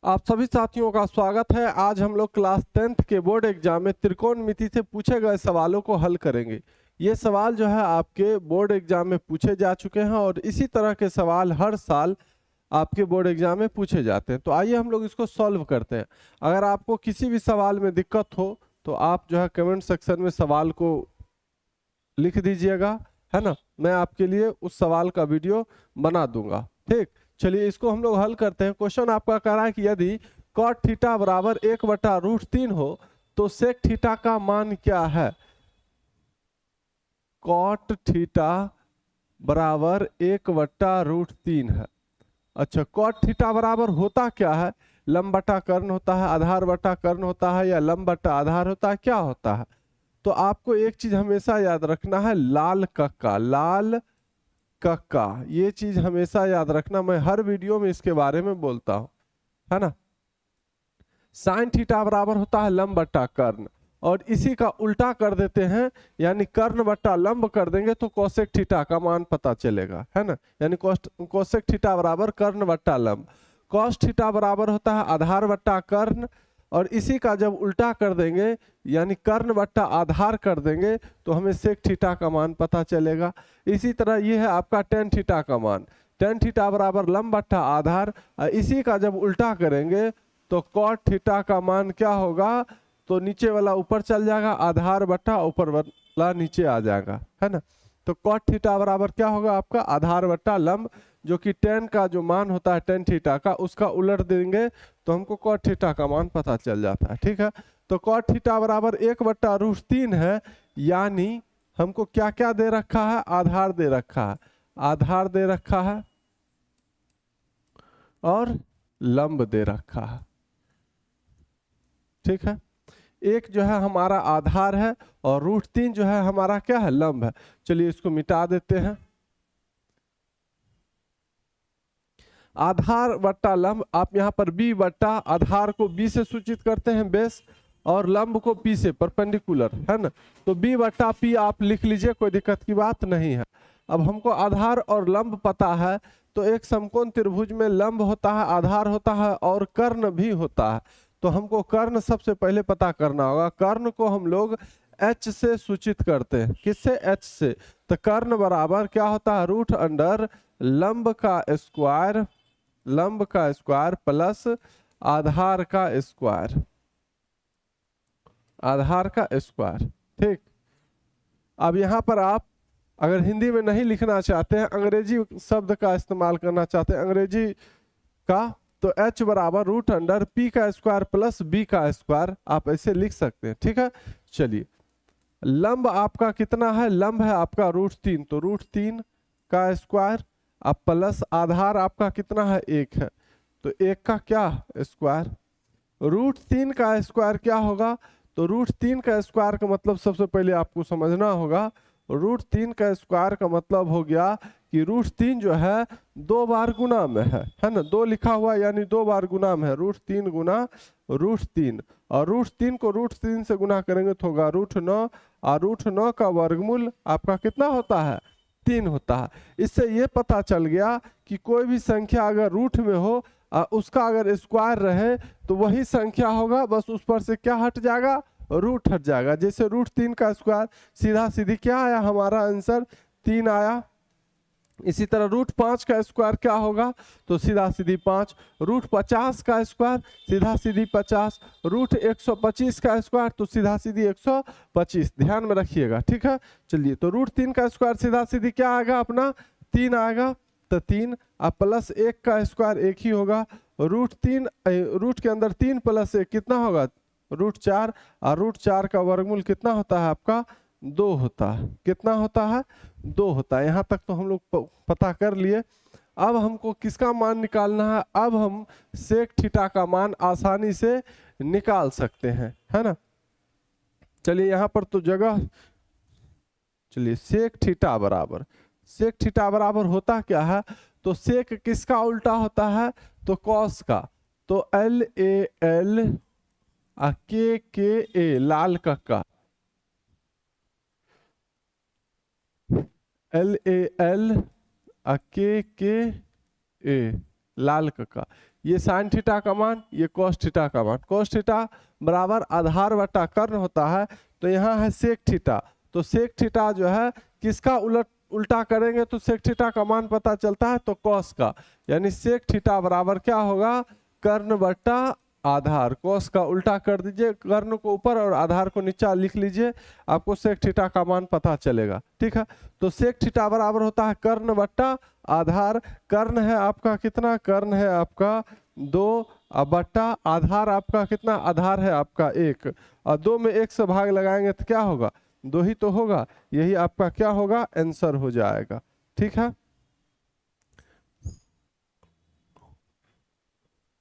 आप सभी साथियों का स्वागत है। आज हम लोग क्लास 10th के बोर्ड एग्जाम में त्रिकोणमिति से पूछे गए सवालों को हल करेंगे। ये सवाल जो है आपके बोर्ड एग्जाम में पूछे जा चुके हैं और इसी तरह के सवाल हर साल आपके बोर्ड एग्जाम में पूछे जाते हैं। तो आइए हम लोग इसको सॉल्व करते हैं। अगर आपको किसी भी सवाल में दिक्कत हो तो आप जो है कमेंट सेक्शन में सवाल को लिख दीजिएगा, है ना। मैं आपके लिए उस सवाल का वीडियो बना दूंगा। ठीक, चलिए इसको हम लोग हल करते हैं। क्वेश्चन आपका कह रहा है कि यदि कॉट थीटा बराबर 1/√3 हो तो सेक थीटा का मान क्या है। कॉट थीटा बराबर 1/√3 है। अच्छा, कॉट थीटा बराबर होता क्या है? लंब बटा कर्ण होता है, आधार बटा कर्ण होता है, या लंब बटा आधार होता है, क्या होता है? तो आपको एक चीज हमेशा याद रखना है, लाल कक्का, लाल कक्का, ये चीज हमेशा याद रखना। मैं हर वीडियो में इसके बारे में बोलता हूं, है ना। साइन थीटा बराबर होता है लंब बटा कर्ण, और इसी का उल्टा कर देते हैं, यानी कर्ण बटा लंब कर देंगे तो कोसेक थीटा का मान पता चलेगा, है ना। यानी कोसेक थीटा बराबर कर्ण बटा लंब। कॉस थीटा बराबर होता है आधार बटा कर्ण, और इसी का जब उल्टा कर देंगे यानी कर्ण बट्टा आधार कर देंगे तो हमें सेक थीटा का मान पता चलेगा। इसी तरह ये है आपका टेन थीटा का मान, टेन थीटा बराबर लंब बट्टा आधार, इसी का जब उल्टा करेंगे तो कॉट थीटा का मान क्या होगा, तो नीचे वाला ऊपर चल जाएगा, आधार बट्टा ऊपर वाला नीचे आ जाएगा, है ना। तो कॉट थीटा बराबर क्या होगा आपका आधार बट्टा लंब, जो कि टेन का जो मान होता है टेन थीटा का, उसका उलट देंगे तो हमको कॉट थीटा का मान पता चल जाता है। ठीक है, तो कॉट थीटा बराबर 1/√3 है, यानी हमको क्या क्या दे रखा है, आधार दे रखा है, आधार दे रखा है और लंब दे रखा है। ठीक है, एक जो है हमारा आधार है और √3 जो है हमारा क्या है, लंब है। चलिए इसको मिटा देते हैं। आधार बट्टा लंब, आप यहाँ पर b बट्टा आधार को b से सूचित करते हैं बेस, और लंब को p से परपेंडिकुलर, है ना। तो b बट्टा p आप लिख लीजिए, कोई दिक्कत की बात नहीं है। अब हमको आधार और लंब पता है, तो एक समकोण त्रिभुज में लंब होता है, आधार होता है और कर्ण भी होता है। तो हमको कर्ण सबसे पहले पता करना होगा। कर्ण को हम लोग h से सूचित करते हैं, किससे, h से। तो कर्ण बराबर क्या होता है, रूट अंडर लंब का स्क्वायर, लंब का स्क्वायर प्लस आधार का स्क्वायर, आधार का स्क्वायर। ठीक, अब यहां पर आप अगर हिंदी में नहीं लिखना चाहते हैं, अंग्रेजी शब्द का इस्तेमाल करना चाहते हैं अंग्रेजी का, तो h बराबर रूट अंडर p का स्क्वायर प्लस b का स्क्वायर, आप ऐसे लिख सकते हैं। ठीक है, चलिए लंब आपका कितना है, लंब है आपका √3, तो √3 का स्क्वायर, अब प्लस आधार आपका कितना है, 1 है, तो 1 का क्या स्क्वायर। √3 का स्क्वायर क्या होगा, तो √3 का स्क्वायर का मतलब सबसे पहले आपको समझना होगा, √3 का स्क्वायर का मतलब हो गया कि √3 जो है 2 बार गुना में है ना, 2 लिखा हुआ यानी 2 बार गुना में है, √3 गुना √3, और √3 को √3 से गुना करेंगे तो होगा √9, और √9 का वर्गमूल आपका कितना होता है, 3 होता है। इससे ये पता चल गया कि कोई भी संख्या अगर रूट में हो, उसका अगर स्क्वायर रहे तो वही संख्या होगा, बस उस पर से क्या हट जाएगा, रूट हट जाएगा। जैसे √3 का स्क्वायर सीधा सीधी क्या आया, हमारा आंसर 3 आया। इसी तरह √5 का स्क्वायर क्या होगा, तो सीधा सीधी 5। √50 का स्क्वायर सीधा सीधी 50। √125 का स्क्वायर तो सीधा सीधी 125, ध्यान में रखिएगा। ठीक है, चलिए तो √3 का स्क्वायर सीधा सीधी क्या आएगा अपना, 3 आएगा, तो 3, अब प्लस 1 का स्क्वायर 1 ही होगा, √3 रूट के अंदर 3 प्लस 1 कितना होगा, √4, और √4 का वर्गमूल कितना होता है आपका, 2 होता है। कितना होता है, 2 होता है। यहाँ तक तो हम लोग पता कर लिए। अब हमको किसका मान निकालना है, अब हम सेक थीटा का मान आसानी से निकाल सकते हैं, है ना। चलिए यहाँ पर तो जगह, चलिए सेक थीटा बराबर, सेक थीटा बराबर होता क्या है, तो सेक किसका उल्टा होता है, तो कॉस का, तो LAL KA, लाल कक्का, LAL KA, लाल का। ये साइन थीटा का मान, ये कॉस थीटा का मान। कॉस थीटा बराबर आधार बटा कर्ण होता है, तो यहाँ है सेक थीटा, तो सेक थीटा जो है किसका उल्टा करेंगे तो सेक थीटा का मान पता चलता है, तो कॉस का, यानी सेक थीटा बराबर क्या होगा, कर्ण बटा आधार। कॉस का उल्टा कर दीजिए, कर्ण को ऊपर और आधार को नीचा लिख लीजिए, आपको सेक थीटा का मान पता चलेगा। ठीक है, तो सेक थीटा बराबर होता है कर्ण बट्टा आधार। कर्ण है आपका कितना, कर्ण है आपका 2 बट्टा आधार आपका कितना, आधार है आपका 1, और 2 में 1 से भाग लगाएंगे तो क्या होगा, 2 ही तो होगा। यही आपका क्या होगा, आंसर हो जाएगा। ठीक है,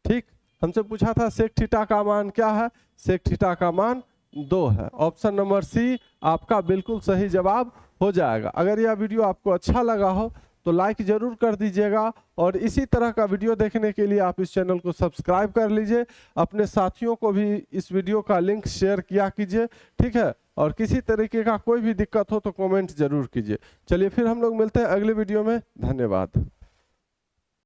ठीक। हमसे पूछा था सेक थीटा का मान क्या है, सेक थीटा का मान 2 है। ऑप्शन नंबर सी आपका बिल्कुल सही जवाब हो जाएगा। अगर यह वीडियो आपको अच्छा लगा हो तो लाइक जरूर कर दीजिएगा, और इसी तरह का वीडियो देखने के लिए आप इस चैनल को सब्सक्राइब कर लीजिए। अपने साथियों को भी इस वीडियो का लिंक शेयर किया कीजिए। ठीक है, और किसी तरीके का कोई भी दिक्कत हो तो कमेंट जरूर कीजिए। चलिए फिर हम लोग मिलते हैं अगले वीडियो में। धन्यवाद।